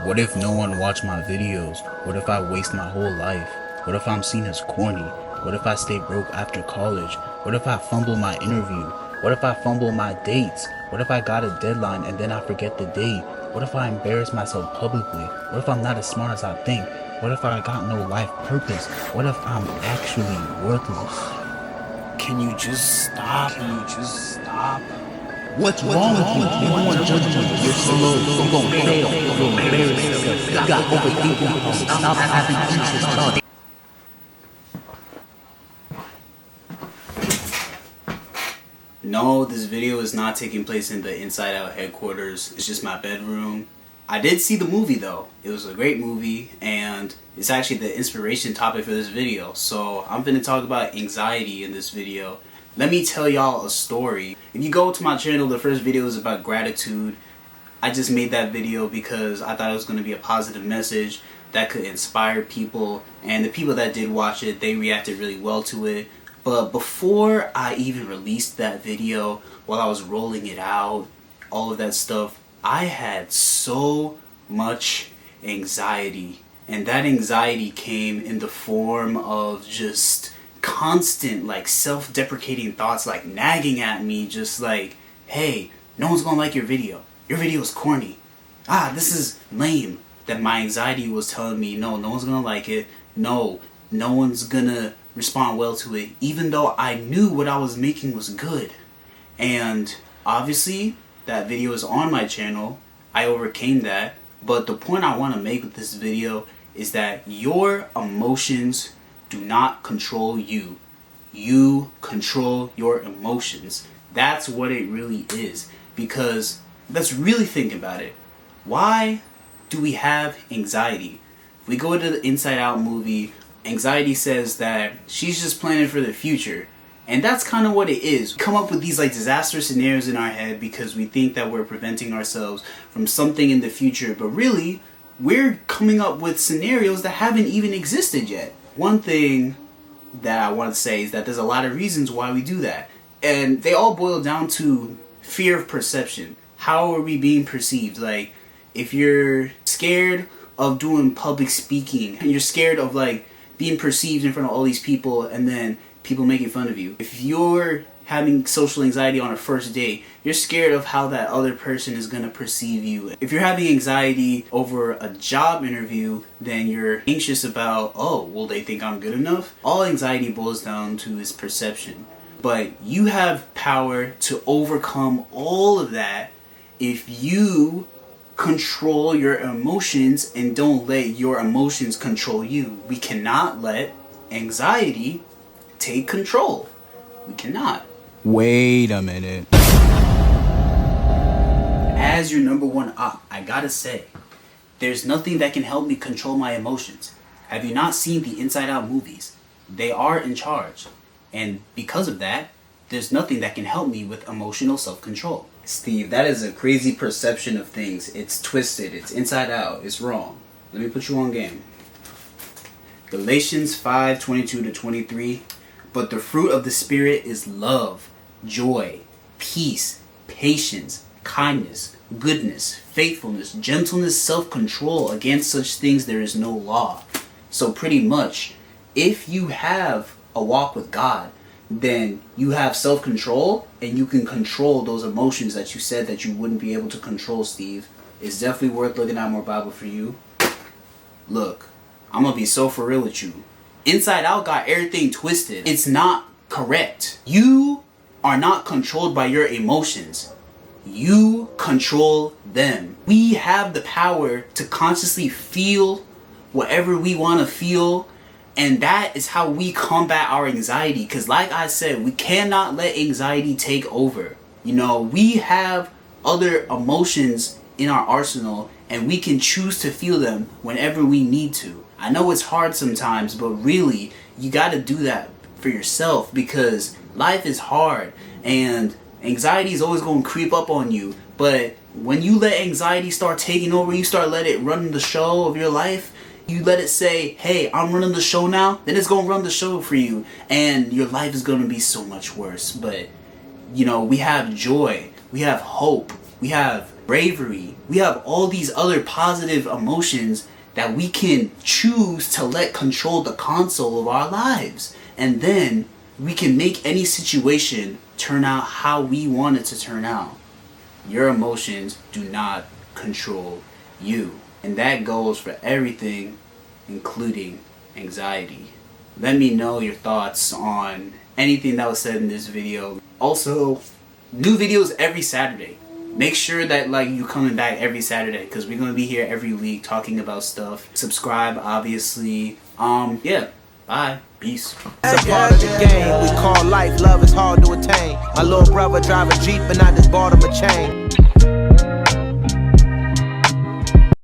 What if no one watched my videos? What if I waste my whole life? What if I'm seen as corny? What if I stay broke after college? What if I fumble my interview? What if I fumble my dates? What if I got a deadline and then I forget the date? What if I embarrass myself publicly? What if I'm not as smart as I think? What if I got no life purpose? What if I'm actually worthless? Can you just stop? What's wrong with you? Everyone judging you. You're slow. You're going to fail. You're embarrassed. You got overthinking. Stop having anxious thoughts. No, this video is not taking place in the Inside Out headquarters. It's just my bedroom. I did see the movie though. It was a great movie and it's actually the inspiration topic for this video. So I'm going to talk about anxiety in this video. Let me tell y'all a story. If you go to my channel, the first video is about gratitude. I just made that video because I thought it was going to be a positive message that could inspire people. And the people that did watch it, they reacted really well to it. But before I even released that video, while I was rolling it out, all of that stuff, I had so much anxiety. And that anxiety came in the form of just constant like self-deprecating thoughts like nagging at me, just like, hey, no one's gonna like your video is corny, this is lame. That my anxiety was telling me, no one's gonna like it, no one's gonna respond well to it, even though I knew what I was making was good. And obviously that video is on my channel. I overcame that. But the point I want to make with this video is that your emotions do not control you. You control your emotions. That's what it really is. Because let's really think about it. Why do we have anxiety? If we go to the Inside Out movie, anxiety says that she's just planning for the future. And that's kind of what it is. We come up with these like disaster scenarios in our head because we think that we're preventing ourselves from something in the future. But really, we're coming up with scenarios that haven't even existed yet. One thing that I want to say is that there's a lot of reasons why we do that. And they all boil down to fear of perception. How are we being perceived? Like, if you're scared of doing public speaking, and you're scared of like being perceived in front of all these people and then people making fun of you. If you're having social anxiety on a first date, you're scared of how that other person is going to perceive you. If you're having anxiety over a job interview, then you're anxious about, oh, will they think I'm good enough? All anxiety boils down to is perception. But you have power to overcome all of that if you control your emotions and don't let your emotions control you. We cannot let anxiety take control. We cannot. Wait a minute. As your number one op, I gotta say, there's nothing that can help me control my emotions. Have you not seen the Inside Out movies? They are in charge. And because of that, there's nothing that can help me with emotional self-control. Steve, that is a crazy perception of things. It's twisted. It's inside out. It's wrong. Let me put you on game. Galatians 5:22-23. But the fruit of the Spirit is love, joy, peace, patience, kindness, goodness, faithfulness, gentleness, self-control. Against such things there is no law. So pretty much, if you have a walk with God, then you have self-control and you can control those emotions that you said that you wouldn't be able to control, Steve. It's definitely worth looking at more Bible for you. Look, I'm gonna be so for real with you. Inside Out got everything twisted. It's not correct. You are not controlled by your emotions. You control them. We have the power to consciously feel whatever we want to feel. And that is how we combat our anxiety. Because like I said, we cannot let anxiety take over. You know, we have other emotions in our arsenal and we can choose to feel them whenever we need to. I know it's hard sometimes, but really, you got to do that for yourself because life is hard and anxiety is always going to creep up on you. But when you let anxiety start taking over, you start let it run the show of your life, you let it say, hey, I'm running the show now, then it's going to run the show for you. And your life is going to be so much worse. But, you know, we have joy. We have hope. We have bravery. We have all these other positive emotions that we can choose to let control the console of our lives. And then we can make any situation turn out how we want it to turn out. Your emotions do not control you. And that goes for everything, including anxiety. Let me know your thoughts on anything that was said in this video. Also, new videos every Saturday. Make sure that you coming back every Saturday, because we're gonna be here every week talking about stuff. Subscribe, obviously. Yeah. Bye. Peace. It's a part of the game we call life. Love is hard to attain. My little brother drive a Jeep and I just bought him a chain.